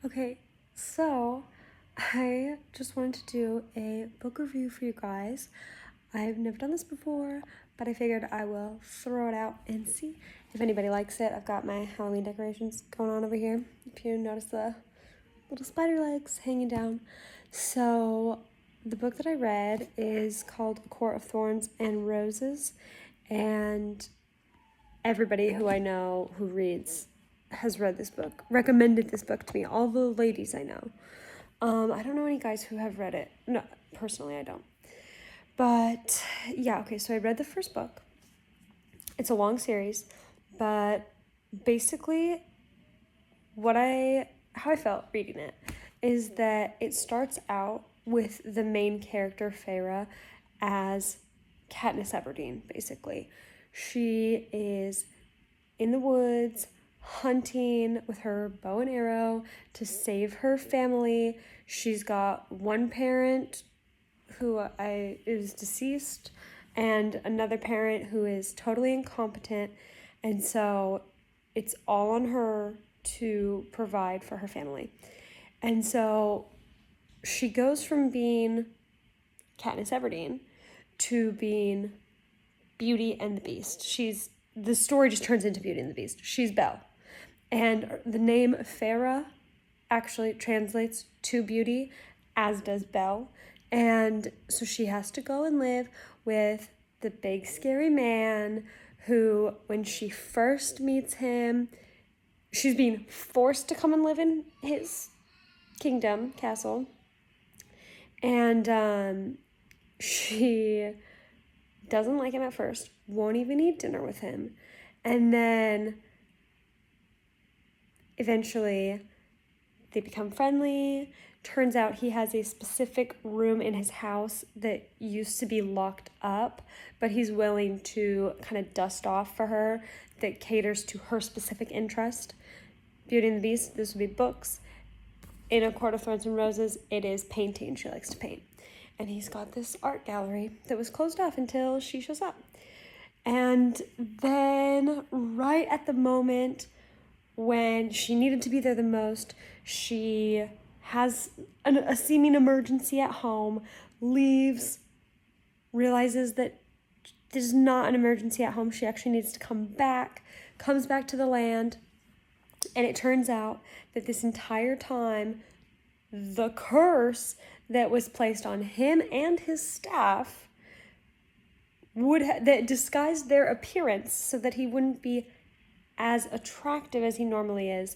Okay, so I just wanted to do a book review for you guys. I've never done this before, but I figured I will throw it out and see if anybody likes it. I've got my Halloween decorations going on over here. If you notice the little spider legs hanging down. So the book that I read is called A Court of Thorns and Roses, and everybody who I know who reads has read this book, recommended this book to me. All the ladies I know. I don't know any guys who have read it. No, personally, I don't. But yeah, okay, so I read the first book. It's a long series, but basically how I felt reading it is that it starts out with the main character, Feyre, as Katniss Everdeen, basically. She is in the woods hunting with her bow and arrow to save her family. She's got one parent who is deceased and another parent who is totally incompetent, and so it's all on her to provide for her family. And so she goes from being Katniss Everdeen to being Beauty and the Beast. The story just turns into Beauty and the Beast. She's Belle. And the name Feyre actually translates to beauty, as does Belle. And so she has to go and live with the big scary man who, when she first meets him, she's being forced to come and live in his castle. And she doesn't like him at first, won't even eat dinner with him. And then eventually they become friendly. Turns out he has a specific room in his house that used to be locked up, but he's willing to kind of dust off for her that caters to her specific interest. Beauty and the Beast, this would be books. In A Court of Thorns and Roses, it is painting. She likes to paint. And he's got this art gallery that was closed off until she shows up. And then right at the moment when she needed to be there the most, she has a seeming emergency at home, leaves, realizes that there's not an emergency at home. She actually needs to come back, comes back to the land, and it turns out that this entire time, the curse that was placed on him and his staff that disguised their appearance so that he wouldn't be as attractive as he normally is,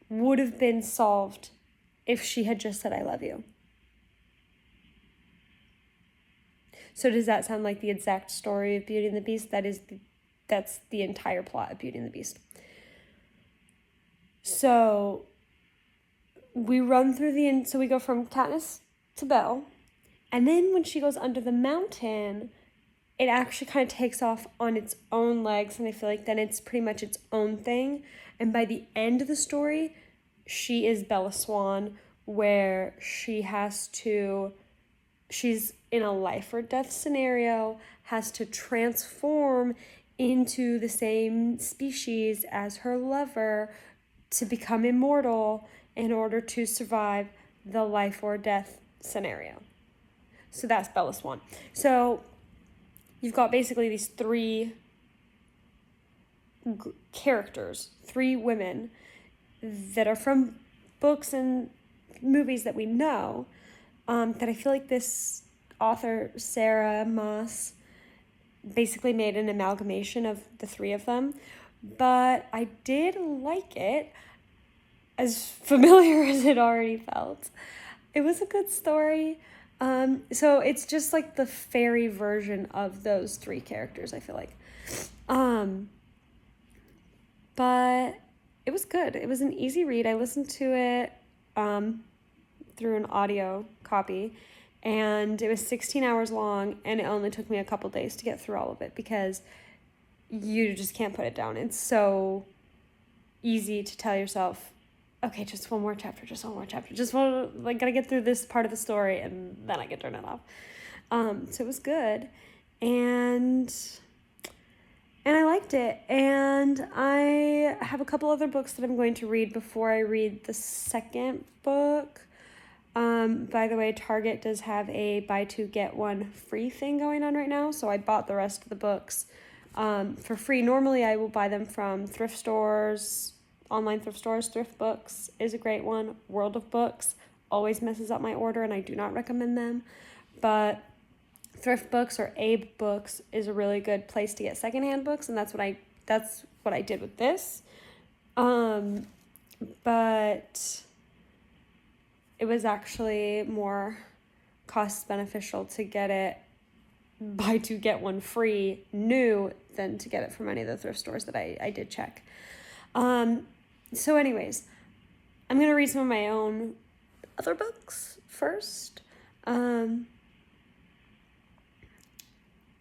would have been solved if she had just said, "I love you." So does that sound like the exact story of Beauty and the Beast? That's the entire plot of Beauty and the Beast. So we run through so we go from Katniss to Belle, and then when she goes under the mountain, it actually kind of takes off on its own legs, and I feel like then it's pretty much its own thing. And by the end of the story, she is Bella Swan, where she's in a life or death scenario, has to transform into the same species as her lover to become immortal in order to survive the life or death scenario. So that's Bella Swan. So you've got basically these three characters, three women that are from books and movies that we know, that I feel like this author, Sarah Maas, basically made an amalgamation of the three of them. But I did like it, as familiar as it already felt. It was a good story. So it's just like the fairy version of those three characters, I feel like. But it was good. It was an easy read. I listened to it through an audio copy, and it was 16 hours long, and it only took me a couple days to get through all of it because you just can't put it down. It's so easy to tell yourself, okay, just one more chapter, gotta get through this part of the story, and then I can turn it off. So it was good, and And I liked it. And I have a couple other books that I'm going to read before I read the second book. By the way, Target does have a buy two, get one free thing going on right now. So I bought the rest of the books for free. Normally I will buy them from thrift stores, online thrift stores. Thrift Books is a great one. World of Books always messes up my order and I do not recommend them. But Thrift Books or Abe Books is a really good place to get secondhand books, and that's what I did with this. But it was actually more cost beneficial to get it buy two get one free new than to get it from any of the thrift stores that I did check. So anyways, I'm gonna read some of my own other books first.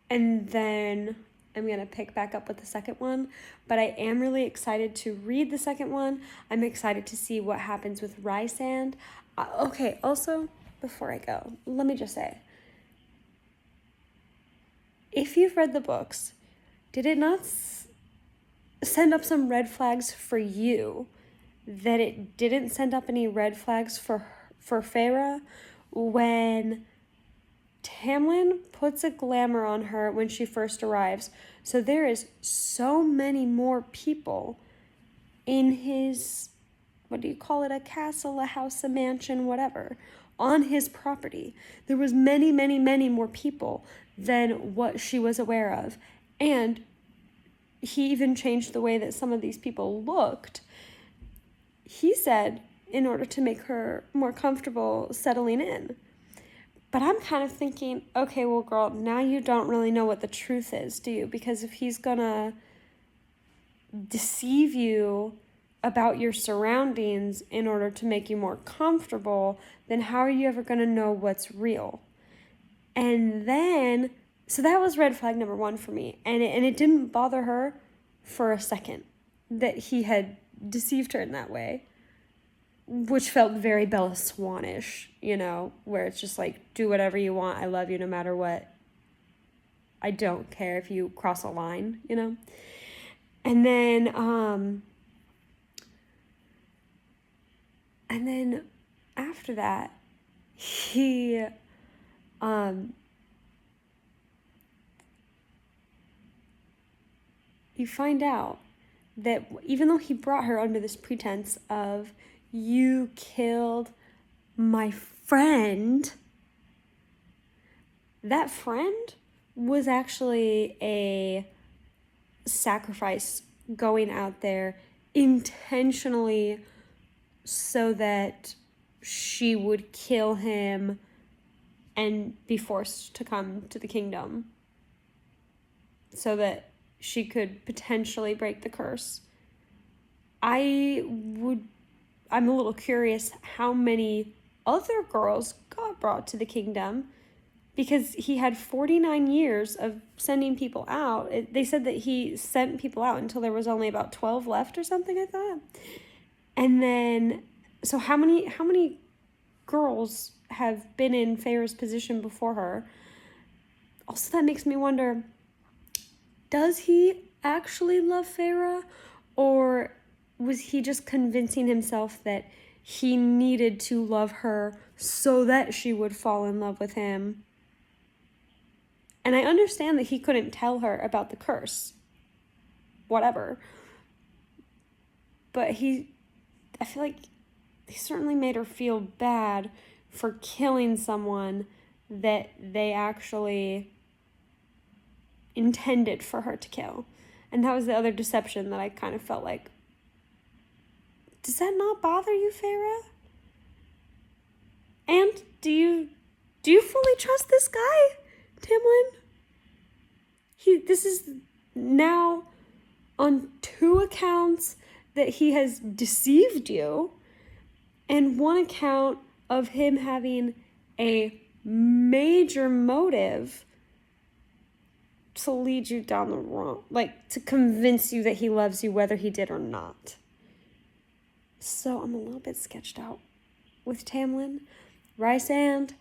And then I'm going to pick back up with the second one. But I am really excited to read the second one. I'm excited to see what happens with Rysand. Okay, also, before I go, let me just say, if you've read the books, did it not send up some red flags for you that it didn't send up any red flags for Feyre when Tamlin puts a glamour on her when she first arrives? So there is so many more people in his, what do you call it, a castle, a house, a mansion, whatever, on his property. There was many, many, many more people than what she was aware of. And he even changed the way that some of these people looked. He said in order to make her more comfortable settling in. But I'm kind of thinking, okay, well, girl, now you don't really know what the truth is, do you? Because if he's gonna deceive you about your surroundings in order to make you more comfortable, then how are you ever gonna know what's real? And then, so that was red flag number one for me. And it didn't bother her for a second that he had deceived her in that way. Which felt very Bella Swan-ish, you know, where it's just like, do whatever you want. I love you no matter what. I don't care if you cross a line, you know. And then after that, he you find out that even though he brought her under this pretense of, you killed my friend, that friend was actually a sacrifice going out there intentionally so that she would kill him and be forced to come to the kingdom so that she could potentially break the curse. I'm a little curious how many other girls got brought to the kingdom, because he had 49 years of sending people out. They said that he sent people out until there was only about 12 left or something, I thought. And then, so how many girls have been in Feyre's position before her? Also, that makes me wonder, does he actually love Feyre, or was he just convincing himself that he needed to love her so that she would fall in love with him? And I understand that he couldn't tell her about the curse. Whatever. But I feel like he certainly made her feel bad for killing someone that they actually intended for her to kill. And that was the other deception that I kind of felt like, does that not bother you, Feyre? And do you fully trust this guy, Tamlin? This is now on 2 accounts that he has deceived you, and 1 account of him having a major motive to lead you down the wrong, like to convince you that he loves you whether he did or not. So I'm a little bit sketched out with Tamlin. Rysand,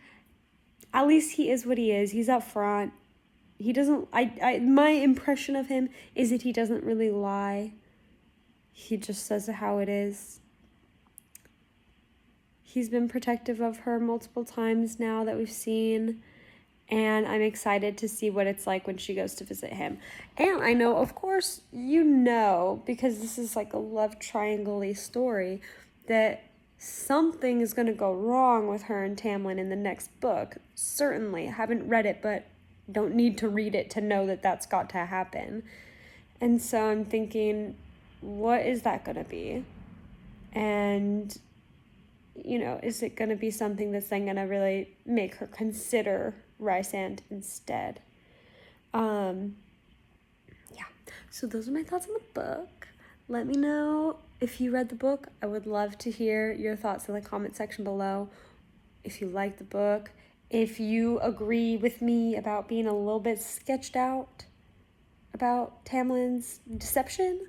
at least he is what he is. He's up front. he doesn't, my impression of him is that he doesn't really lie. He just says how it is. He's been protective of her multiple times now that we've seen, and I'm excited to see what it's like when she goes to visit him. And I know, of course, because this is like a love triangle-y story, that something is going to go wrong with her and Tamlin in the next book. Certainly. I haven't read it, but don't need to read it to know that that's got to happen. And so I'm thinking, what is that going to be? And, is it going to be something that's then going to really make her consider Rysand instead? Yeah. So those are my thoughts on the book. Let me know if you read the book. I would love to hear your thoughts in the comment section below. If you like the book, if you agree with me about being a little bit sketched out about Tamlin's deception,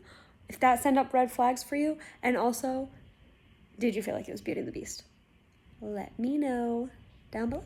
if that sent up red flags for you, and also, did you feel like it was Beauty and the Beast? Let me know down below.